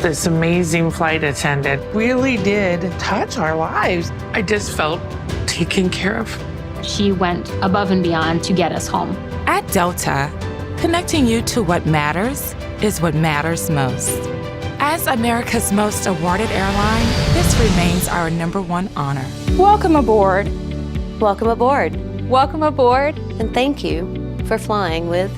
This amazing flight attendant really did touch our lives. I just felt taken care of. She went above and beyond to get us home. At Delta, connecting you to what matters is what matters most. As America's most awarded airline, this remains our #1 honor. Welcome aboard. Welcome aboard, Welcome aboard. and thank you for flying with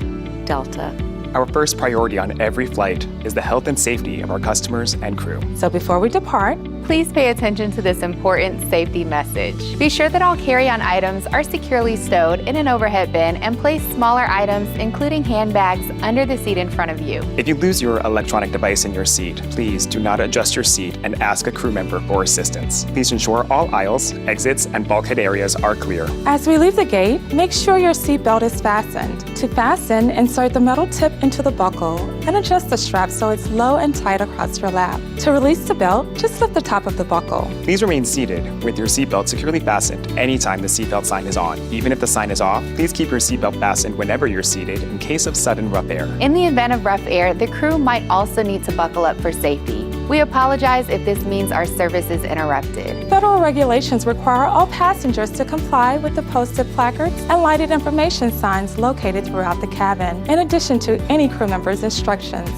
Delta. Our first priority on every flight is the health and safety of our customers and crew. So before we depart, Please pay attention to this important safety message. Be sure that all carry-on items are securely stowed in an overhead bin and place smaller items, including handbags, under the seat in front of you. If you lose your electronic device in your seat, please do not adjust your seat and ask a crew member for assistance. Please ensure all aisles, exits, and bulkhead areas are clear. as we leave the gate, make sure your seatbelt is fastened. To fasten, insert the metal tip into the buckle and adjust the strap so it's low and tight across your lap. To release the belt, just lift the top of the buckle. Please remain seated with your seatbelt securely fastened anytime the seatbelt sign is on. Even if the sign is off, please keep your seatbelt fastened whenever you're seated in case of sudden rough air. In the event of rough air, the crew might also need to buckle up for safety. We apologize if this means our service is interrupted. Federal regulations require all passengers to comply with the posted placards and lighted information signs located throughout the cabin, in addition to any crew member's instructions.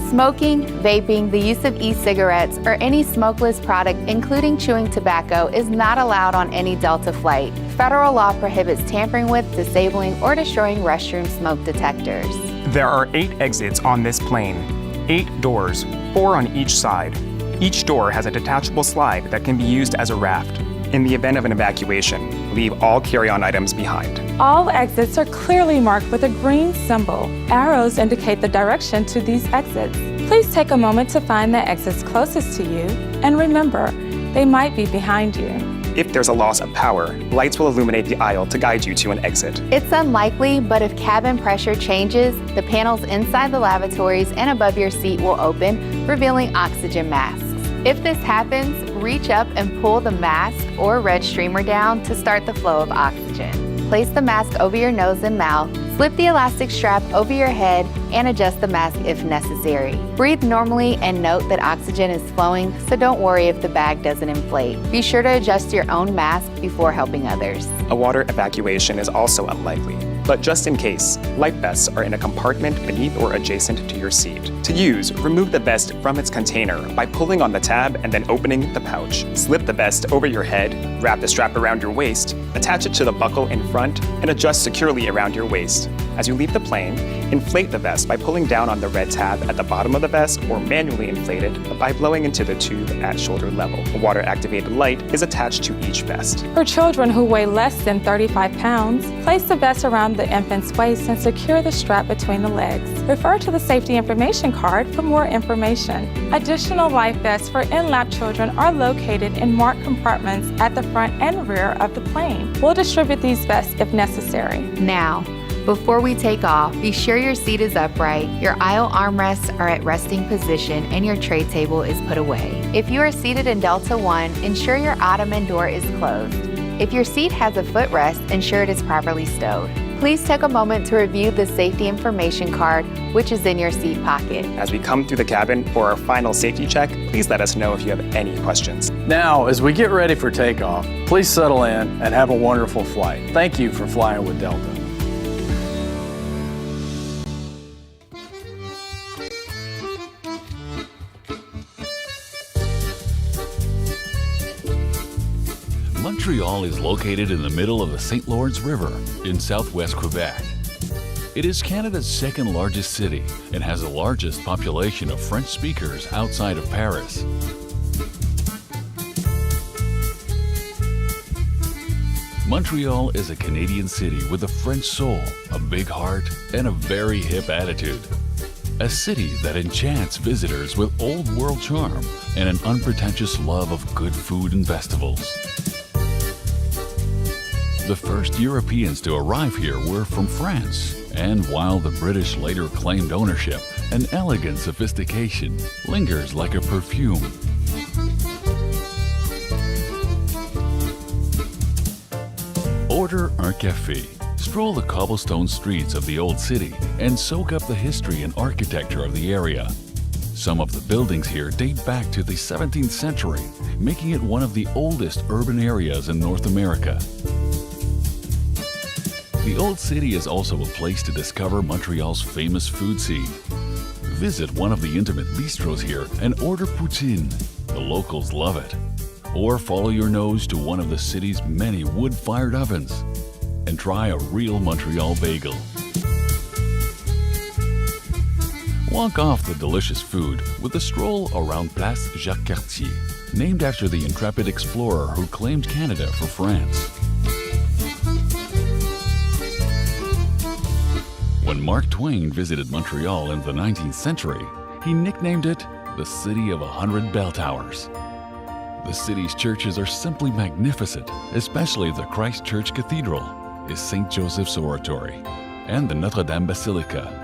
Smoking, vaping, the use of e-cigarettes, or any smokeless product, including chewing tobacco, is not allowed on any Delta flight. Federal law prohibits tampering with, disabling, or destroying restroom smoke detectors. There are 8 exits on this plane, 8 doors, 4 on each side. Each door has a detachable slide that can be used as a raft. In the event of an evacuation, leave all carry-on items behind. All exits are clearly marked with a green symbol. Arrows indicate the direction to these exits. Please take a moment to find the exits closest to you, and remember, they might be behind you. If there's a loss of power, lights will illuminate the aisle to guide you to an exit. It's unlikely, but if cabin pressure changes, the panels inside the lavatories and above your seat will open, revealing oxygen masks. If this happens, reach up and pull the mask or red streamer down to start the flow of oxygen. Place the mask over your nose and mouth, slip the elastic strap over your head, and adjust the mask if necessary. Breathe normally and note that oxygen is flowing, so don't worry if the bag doesn't inflate. Be sure to adjust your own mask before helping others. A water evacuation is also unlikely, but just in case, life vests are in a compartment beneath or adjacent to your seat. To use, remove the vest from its container by pulling on the tab and then opening the pouch. Slip the vest over your head, wrap the strap around your waist, attach it to the buckle in front, and adjust securely around your waist. As you leave the plane, inflate the vest by pulling down on the red tab at the bottom of the vest or manually inflate it by blowing into the tube at shoulder level. A water-activated light is attached to each vest. For children who weigh less than 35 pounds, place the vest around the infant's waist and secure the strap between the legs. Refer to the safety information card for more information. Additional life vests for in-lap children are located in marked compartments at the front and rear of the plane. We'll distribute these vests if necessary. Now, before we take off, be sure your seat is upright, your aisle armrests are at resting position, and your tray table is put away. If you are seated in Delta One, ensure your ottoman door is closed. If your seat has a footrest, ensure it is properly stowed. Please take a moment to review the safety information card, which is in your seat pocket. As we come through the cabin for our final safety check, please let us know if you have any questions. Now, as we get ready for takeoff, please settle in and have a wonderful flight. Thank you for flying with Delta. Montreal is located in the middle of the St. Lawrence River in southwest Quebec. It is Canada's second largest city and has the largest population of French speakers outside of Paris. Montreal is a Canadian city with a French soul, a big heart, and a very hip attitude. A city that enchants visitors with old world charm and an unpretentious love of good food and festivals. The first Europeans to arrive here were from France, and while the British later claimed ownership, an elegant sophistication lingers like a perfume. Order un café. Stroll the cobblestone streets of the old city and soak up the history and architecture of the area. Some of the buildings here date back to the 17th century, making it one of the oldest urban areas in North America. The Old City is also a place to discover Montreal's famous food scene. Visit one of the intimate bistros here and order poutine. The locals love it. Or follow your nose to one of the city's many wood-fired ovens and try a real Montreal bagel. Walk off the delicious food with a stroll around Place Jacques-Cartier, named after the intrepid explorer who claimed Canada for France. When Mark Twain visited Montreal in the 19th century, he nicknamed it the City of 100 Bell Towers. The city's churches are simply magnificent, especially the Christ Church Cathedral, is St. Joseph's Oratory, and the Notre Dame Basilica.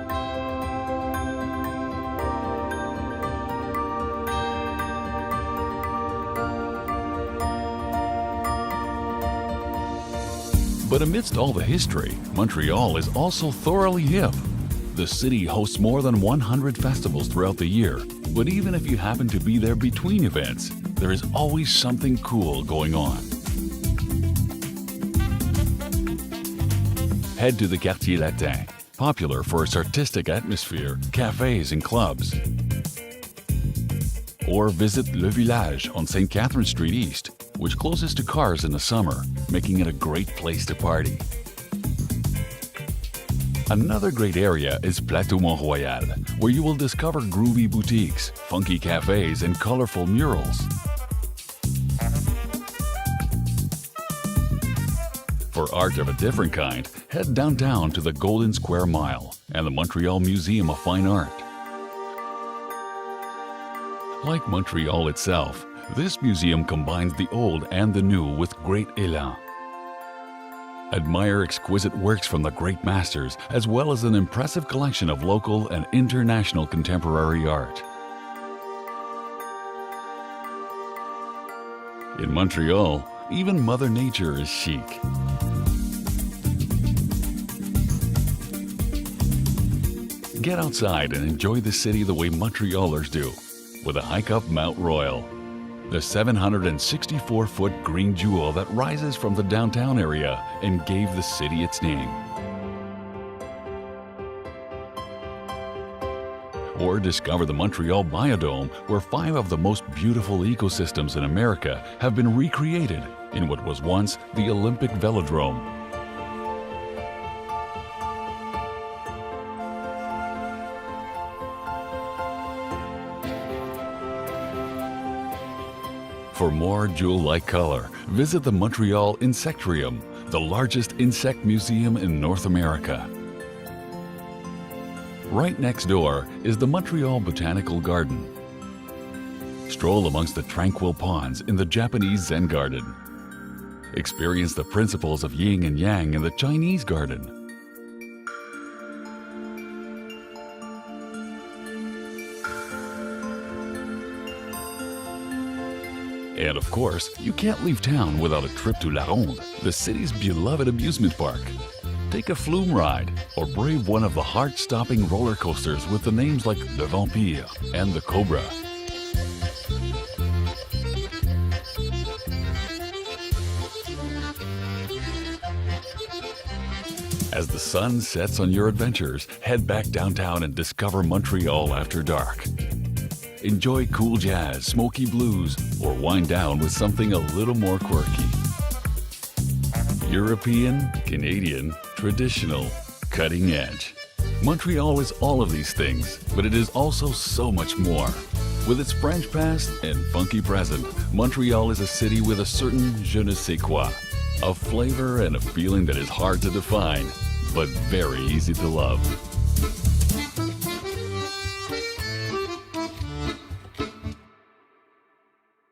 But amidst all the history, Montreal is also thoroughly hip. The city hosts more than 100 festivals throughout the year, but even if you happen to be there between events, there is always something cool going on. Head to the Quartier Latin, popular for its artistic atmosphere, cafes and clubs. Or visit Le Village on St. Catherine Street East, which closes to cars in the summer, making it a great place to party. Another great area is Plateau Mont-Royal, where you will discover groovy boutiques, funky cafes, and colorful murals. For art of a different kind, head downtown to the Golden Square Mile and the Montreal Museum of Fine Art. Like Montreal itself, this museum combines the old and the new with great élan. Admire exquisite works from the great masters, as well as an impressive collection of local and international contemporary art. In Montreal, even Mother Nature is chic. Get outside and enjoy the city the way Montrealers do, with a hike up Mount Royal, the 764-foot green jewel that rises from the downtown area and gave the city its name. Or discover the Montreal Biodome, where 5 of the most beautiful ecosystems in America have been recreated in what was once the Olympic Velodrome. For more jewel-like color, visit the Montreal Insectarium, the largest insect museum in North America. Right next door is the Montreal Botanical Garden. Stroll amongst the tranquil ponds in the Japanese Zen Garden. Experience the principles of yin and yang in the Chinese Garden. And of course, you can't leave town without a trip to La Ronde, the city's beloved amusement park. Take a flume ride or brave one of the heart-stopping roller coasters with the names like the Vampire and the Cobra. As the sun sets on your adventures, head back downtown and discover Montreal after dark. Enjoy cool jazz, smoky blues, or wind down with something a little more quirky. European, Canadian, traditional, cutting edge. Montreal is all of these things, but it is also so much more. With its French past and funky present, Montreal is a city with a certain je ne sais quoi, a flavor and a feeling that is hard to define, but very easy to love.